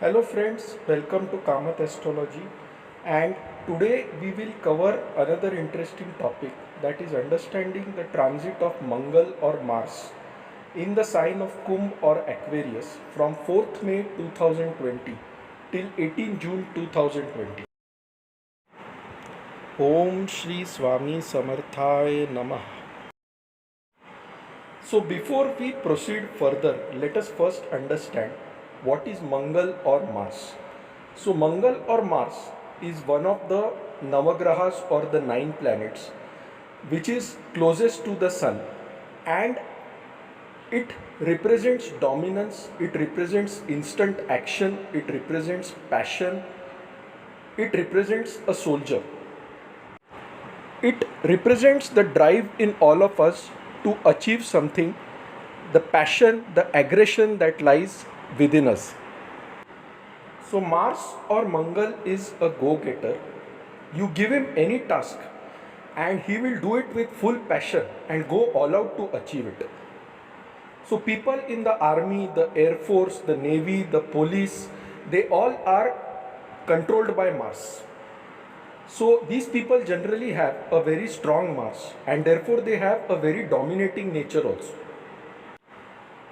Hello friends, welcome to Kamath Astrology, and today we will cover another interesting topic, that is understanding the transit of Mangal or Mars in the sign of Kumbh or Aquarius from 4th May 2020 till 18 June 2020. Om Shri Swami Samarthaya Namah. So before we proceed further, let us first understand what is Mangal or Mars. So Mangal or Mars is one of the Navagrahas or the 9 planets which is closest to the Sun, and it represents dominance, it represents instant action, it represents passion, it represents a soldier. It represents the drive in all of us to achieve something, the passion, the aggression that lies within us. So, Mars or Mangal is a go getter. You give him any task and he will do it with full passion and go all out to achieve it. So, people in the army, the air force, the navy, the police, they all are controlled by Mars. So these people generally have a very strong Mars, and therefore they have a very dominating nature also.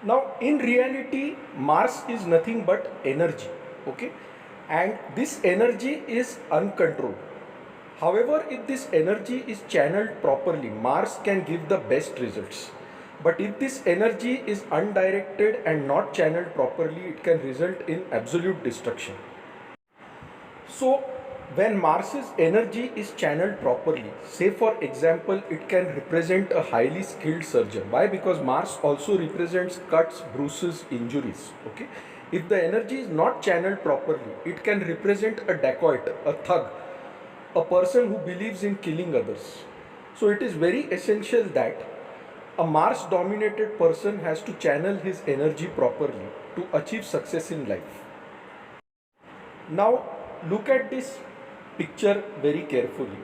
Now in reality, Mars is nothing but energy, okay? And this energy is uncontrolled. However, if this energy is channeled properly, Mars can give the best results. But if this energy is undirected and not channeled properly, it can result in absolute destruction. So when Mars's energy is channeled properly, say for example, it can represent a highly skilled surgeon. Why? Because Mars also represents cuts, bruises, injuries. Okay. If the energy is not channeled properly, it can represent a dacoit, a thug, a person who believes in killing others. So it is very essential that a Mars dominated person has to channel his energy properly to achieve success in life. Now look at this picture very carefully.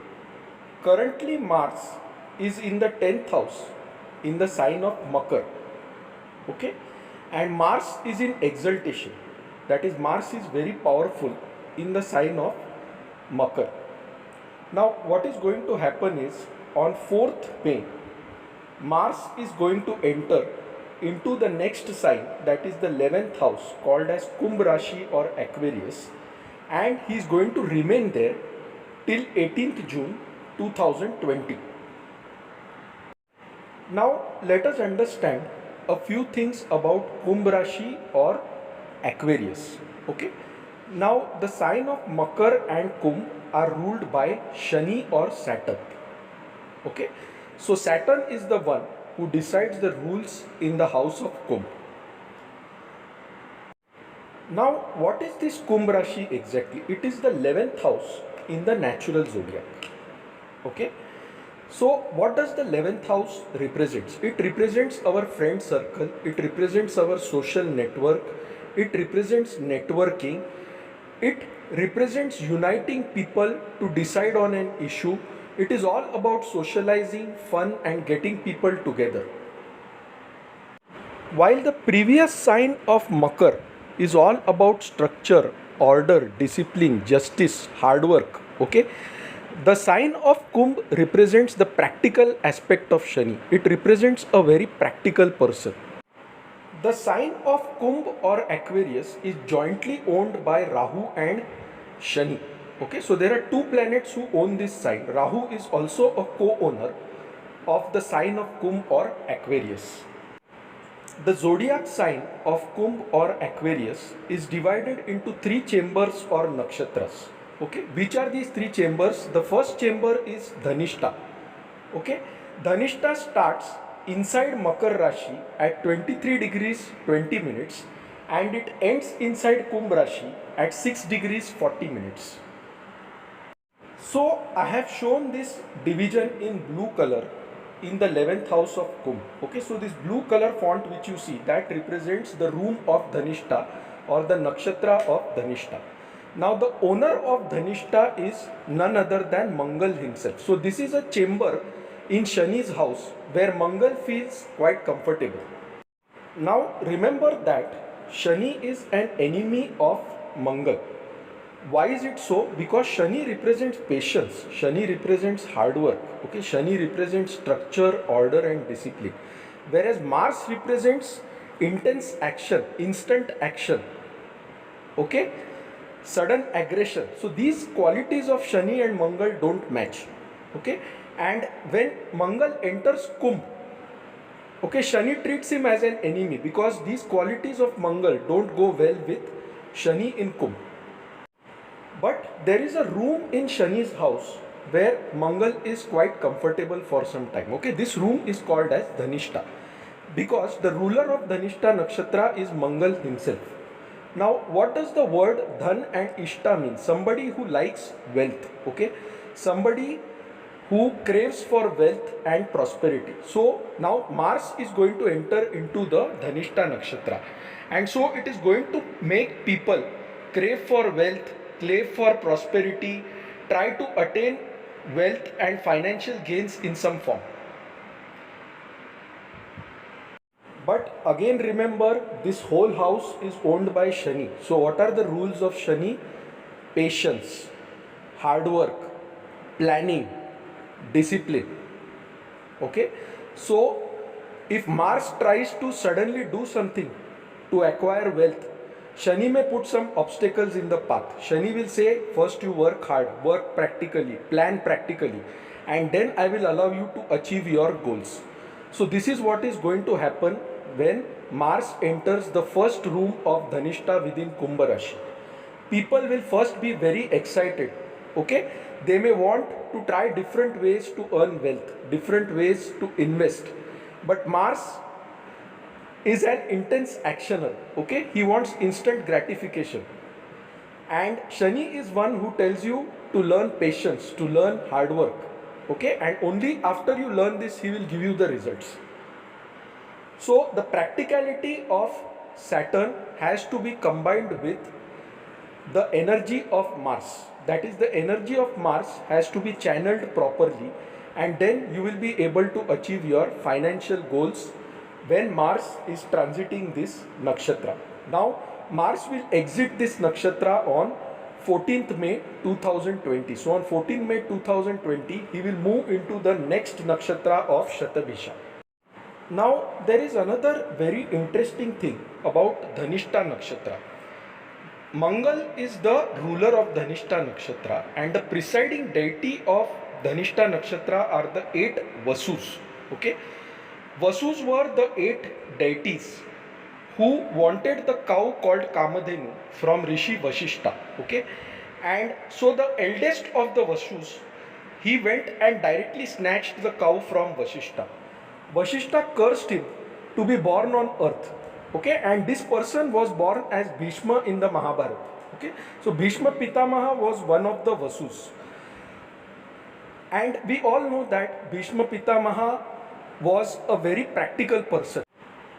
Currently Mars is in the 10th house in the sign of Makar. Okay, and Mars is in exaltation, that is Mars is very powerful in the sign of Makar. Now what is going to happen is on 4th May Mars is going to enter into the next sign, that is the 11th house called as Kumbh Rashi or Aquarius, and he is going to remain there till 18th June 2020. Now let us understand a few things about Kumbh Rashi or Aquarius. Okay. Now the sign of Makar and Kumbh are ruled by Shani or Saturn. Okay. So Saturn is the one who decides the rules in the house of Kumbh. Now what is this Kumbh Rashi exactly? It is the 11th house in the natural zodiac. Okay. So what does the 11th house represents? It represents our friend circle, it represents our social network, it represents networking, it represents uniting people to decide on an issue. It is all about socializing, fun and getting people together. While the previous sign of Makar is all about structure, order, discipline, justice, hard work, okay? The sign of Kumbh represents the practical aspect of Shani. It represents a very practical person. The sign of Kumbh or Aquarius is jointly owned by Rahu and Shani. Okay, so there are two planets who own this sign. Rahu is also a co-owner of the sign of Kumbh or Aquarius. The zodiac sign of Kumbh or Aquarius is divided into 3 chambers or nakshatras. Okay, which are these 3 chambers? The first chamber is Dhanishta. Okay, Dhanishta starts inside Makar Rashi at 23 degrees 20 minutes and it ends inside Kumbh Rashi at 6 degrees 40 minutes. So I have shown this division in blue color in the 11th house of Kumbh. Okay, so this blue color font which you see, that represents the room of Dhanishta or the nakshatra of Dhanishta. Now the owner of Dhanishta is none other than Mangal himself. So this is a chamber in Shani's house where Mangal feels quite comfortable. Now remember that Shani is an enemy of Mangal. Why is it so? Because Shani represents patience, Shani represents hard work, okay, Shani represents structure, order, and discipline, whereas Mars represents intense action, instant action, okay, sudden aggression. So these qualities of Shani and Mangal don't match, okay. And when Mangal enters Kumbh, okay, Shani treats him as an enemy because these qualities of Mangal don't go well with Shani in Kumbh. But there is a room in Shani's house where Mangal is quite comfortable for some time. Okay, this room is called as Dhanishta because the ruler of Dhanishta Nakshatra is Mangal himself. Now, what does the word Dhan and Ishta mean? Somebody who likes wealth. Okay, somebody who craves for wealth and prosperity. So now Mars is going to enter into the Dhanishta Nakshatra, and so it is going to make people crave for wealth, crave for prosperity, try to attain wealth and financial gains in some form. But again remember, this whole house is owned by Shani. So what are the rules of Shani? Patience, hard work, planning, discipline. Okay, so if Mars tries to suddenly do something to acquire wealth, Shani may put some obstacles in the path. Shani will say, first you work hard, work practically, plan practically, and then I will allow you to achieve your goals. So this is what is going to happen when Mars enters the first room of Dhanishta within Kumbh Rashi. People will first be very excited, okay. They may want to try different ways to earn wealth, different ways to invest, but Mars is an intense actioner, okay. He wants instant gratification, and Shani is one who tells you to learn patience, to learn hard work, okay, and only after you learn this he will give you the results. So the practicality of Saturn has to be combined with the energy of Mars. That is, the energy of Mars has to be channeled properly, and then you will be able to achieve your financial goals when Mars is transiting this nakshatra. Now Mars will exit this nakshatra on 14th May 2020. So on 14th May 2020 he will move into the next nakshatra of Shatabhisha. Now there is another very interesting thing about Dhanishta nakshatra. Mangal is the ruler of Dhanishta Nakshatra, and the presiding deity of Dhanishta Nakshatra are the 8 Vasus. Okay, Vasus were the 8 deities who wanted the cow called Kamadhenu from Rishi Vashishta. Okay, and so the eldest of the Vasus, he went and directly snatched the cow from Vashishta. Vashishta cursed him to be born on earth. Okay, and this person was born as Bhishma in the Mahabharata. Okay, so Bhishma Pitamaha was one of the Vasus, and we all know that Bhishma Pitamaha was a very practical person.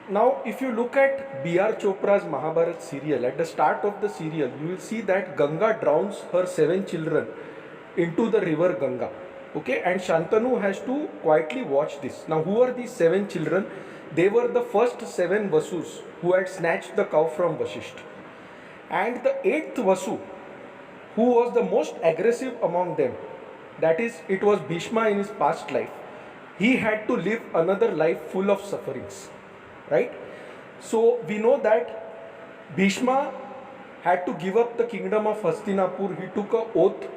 Now if you look at B.R. Chopra's Mahabharata serial, at the start of the serial you will see that Ganga drowns her 7 children into the river Ganga. Okay, and Shantanu has to quietly watch this. Now who are these 7 children? They were the first 7 Vasus who had snatched the cow from Vashishta. And the 8th Vasu, who was the most aggressive among them, that is, it was Bhishma in his past life, he had to live another life full of sufferings. Right? So we know that Bhishma had to give up the kingdom of Hastinapur. He took an oath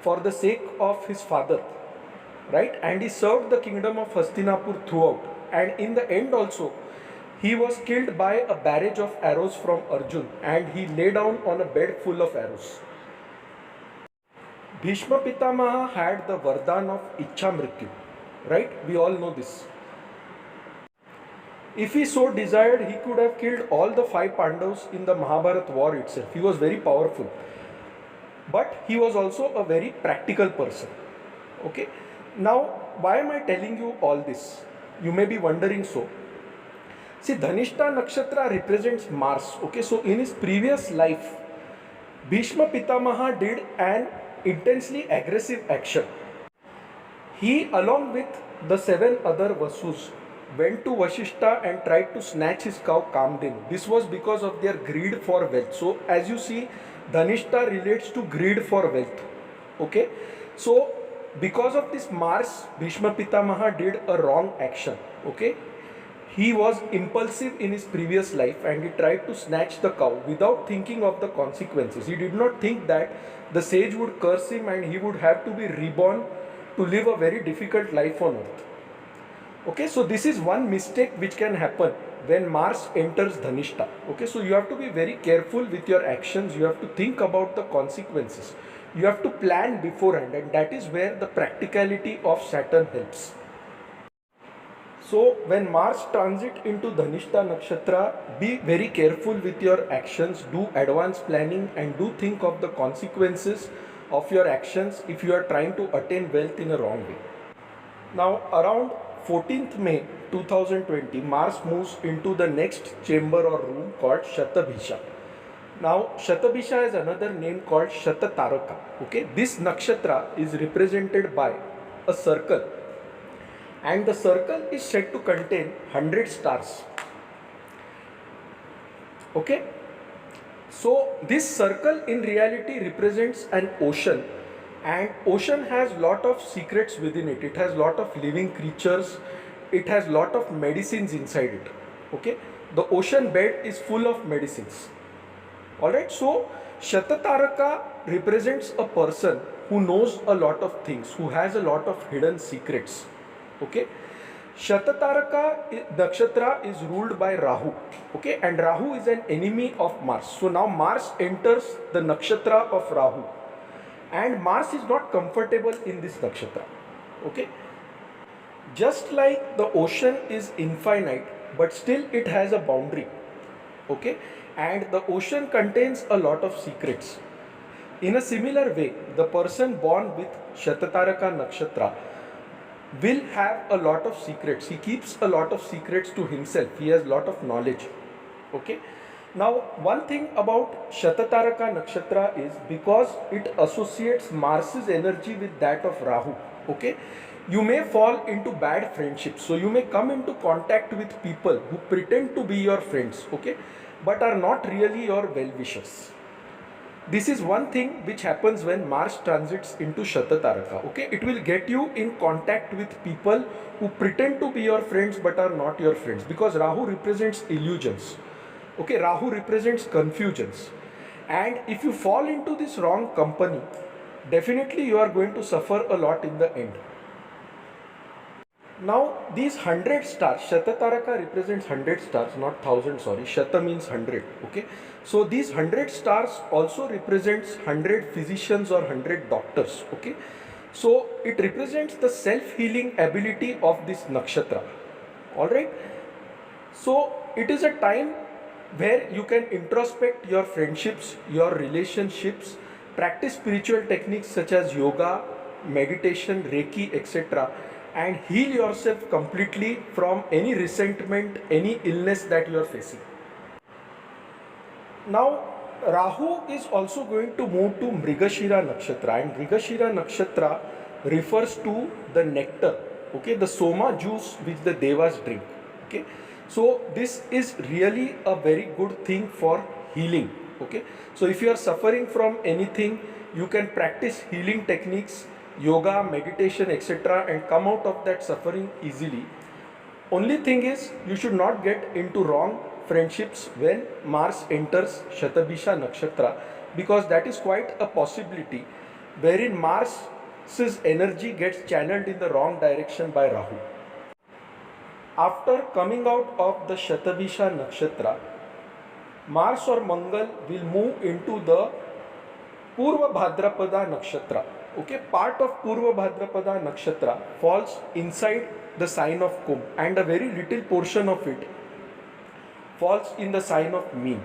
for the sake of his father. Right? And he served the kingdom of Hastinapur throughout. And in the end also, he was killed by a barrage of arrows from Arjun, and he lay down on a bed full of arrows. Bhishma Pitamaha had the Vardhan of Ichha Mrityu, right? We all know this. If he so desired, he could have killed all the 5 Pandavas in the Mahabharata war itself. He was very powerful. But he was also a very practical person. Okay. Now, why am I telling you all this? You may be wondering so. See, Dhanishta Nakshatra represents Mars. Okay, so in his previous life, Bhishma Pitamaha did an intensely aggressive action. He, along with the 7 other Vasus, went to Vashishta and tried to snatch his cow Kamdenu. This was because of their greed for wealth. So, as you see, Dhanishta relates to greed for wealth. Okay, so because of this Mars, Bhishma Pitamaha did a wrong action. Okay, he was impulsive in his previous life and he tried to snatch the cow without thinking of the consequences. He did not think that the sage would curse him and he would have to be reborn to live a very difficult life on earth. Okay, so this is one mistake which can happen when Mars enters Dhanishta. Okay, so you have to be very careful with your actions. You have to think about the consequences. You have to plan beforehand, and that is where the practicality of Saturn helps. So when Mars transit into Dhanishta Nakshatra, be very careful with your actions, do advanced planning and do think of the consequences of your actions if you are trying to attain wealth in a wrong way. Now around 14th May 2020, Mars moves into the next chamber or room called Shatabhisha. Now Shatabhisha is another name called Shatataraka. Okay, this nakshatra is represented by a circle, and the circle is said to contain 100 stars. Okay, so this circle in reality represents an ocean, and ocean has lot of secrets within it. It has lot of living creatures, it has lot of medicines inside it. Okay, the ocean bed is full of medicines. Alright, so Shatataraka represents a person who knows a lot of things, who has a lot of hidden secrets. Okay, Shatataraka nakshatra is ruled by Rahu. Okay, and Rahu is an enemy of Mars. So now Mars enters the nakshatra of Rahu, and Mars is not comfortable in this nakshatra. Okay, just like the ocean is infinite, but still it has a boundary. Okay, and the ocean contains a lot of secrets. In a similar way, the person born with Shatataraka nakshatra will have a lot of secrets. He keeps a lot of secrets to himself. He has a lot of knowledge. Okay, now one thing about Shatataraka nakshatra is because it associates Mars's energy with that of Rahu. Okay, you may fall into bad friendships, so you may come into contact with people who pretend to be your friends, okay, but are not really your well-wishers. This is one thing which happens when Mars transits into Shatataraka. Okay, it will get you in contact with people who pretend to be your friends but are not your friends, because Rahu represents illusions. Okay, Rahu represents confusions, and if you fall into this wrong company, definitely you are going to suffer a lot in the end. Now these 100 stars, Shatataraka represents 100 stars, not 1000, sorry. Shata means 100. Okay, so these 100 stars also represents 100 physicians or 100 doctors. Okay, so it represents the self-healing ability of this nakshatra. Alright, so it is a time where you can introspect your friendships, your relationships, practice spiritual techniques such as yoga, meditation, Reiki, etc., and heal yourself completely from any resentment, any illness that you are facing. Now, Rahu is also going to move to Mrigashira Nakshatra, and Mrigashira Nakshatra refers to the nectar, okay, the soma juice which the devas drink. Okay, so this is really a very good thing for healing. Okay, so if you are suffering from anything, you can practice healing techniques, yoga, meditation, etc., and come out of that suffering easily. Only thing is, you should not get into wrong friendships when Mars enters Shatabhisha Nakshatra, because that is quite a possibility wherein Mars's energy gets channeled in the wrong direction by Rahu. After coming out of the Shatabhisha Nakshatra, Mars or Mangal will move into the Purva Bhadrapada Nakshatra. Okay, part of Purva Bhadrapada Nakshatra falls inside the sign of Kumbh, and a very little portion of it falls in the sign of Meen.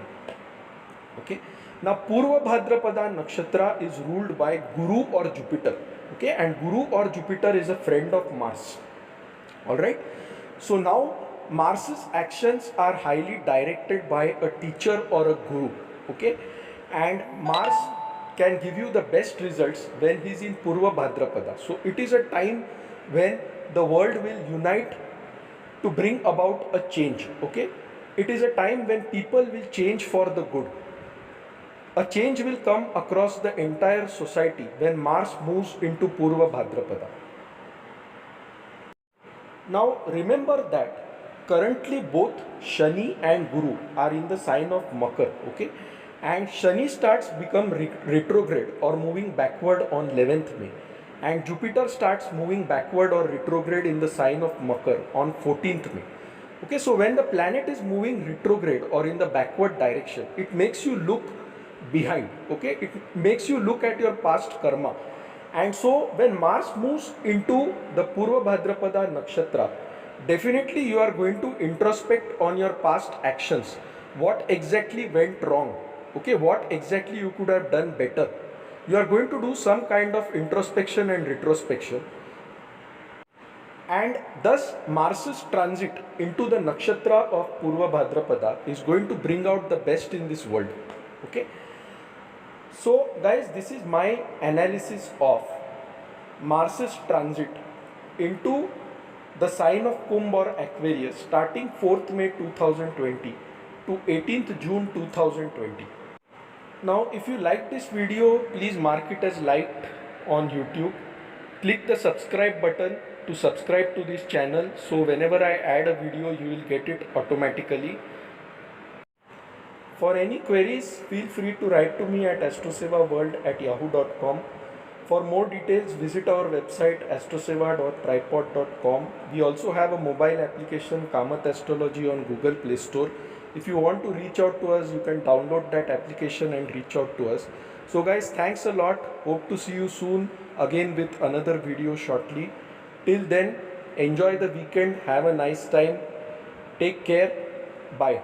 Okay, now Purva Bhadrapada Nakshatra is ruled by Guru or Jupiter. Okay, and Guru or Jupiter is a friend of Mars. Alright, so now Mars's actions are highly directed by a teacher or a guru. Okay, and Mars can give you the best results when he is in Purva Bhadrapada. So it is a time when the world will unite to bring about a change. Okay, it is a time when people will change for the good. A change will come across the entire society when Mars moves into Purva Bhadrapada. Now remember that currently both Shani and Guru are in the sign of Makar, okay? And Shani starts become retrograde or moving backward on 11th May. And Jupiter starts moving backward or retrograde in the sign of Makar on 14th May. Okay, so when the planet is moving retrograde or in the backward direction, it makes you look behind, okay? It makes you look at your past karma. And so when Mars moves into the Purva Bhadrapada Nakshatra, definitely you are going to introspect on your past actions. What exactly went wrong? Okay, what exactly you could have done better? You are going to do some kind of introspection and retrospection. And thus Mars's transit into the nakshatra of Purva Bhadrapada is going to bring out the best in this world. Okay. So guys, this is my analysis of Mars's transit into the sign of Kumbh or Aquarius starting 4th May 2020 to 18th June 2020. Now if you like this video, please mark it as liked on YouTube. Click the subscribe button to subscribe to this channel, so whenever I add a video you will get it automatically. For any queries, feel free to write to me at astrosevaworld@yahoo.com. For more details, visit our website astroseva.tripod.com. We also have a mobile application, Kamath Astrology, on Google Play Store. If you want to reach out to us, you can download that application and reach out to us. So guys, thanks a lot. Hope to see you soon again with another video shortly. Till then, enjoy the weekend. Have a nice time. Take care. Bye.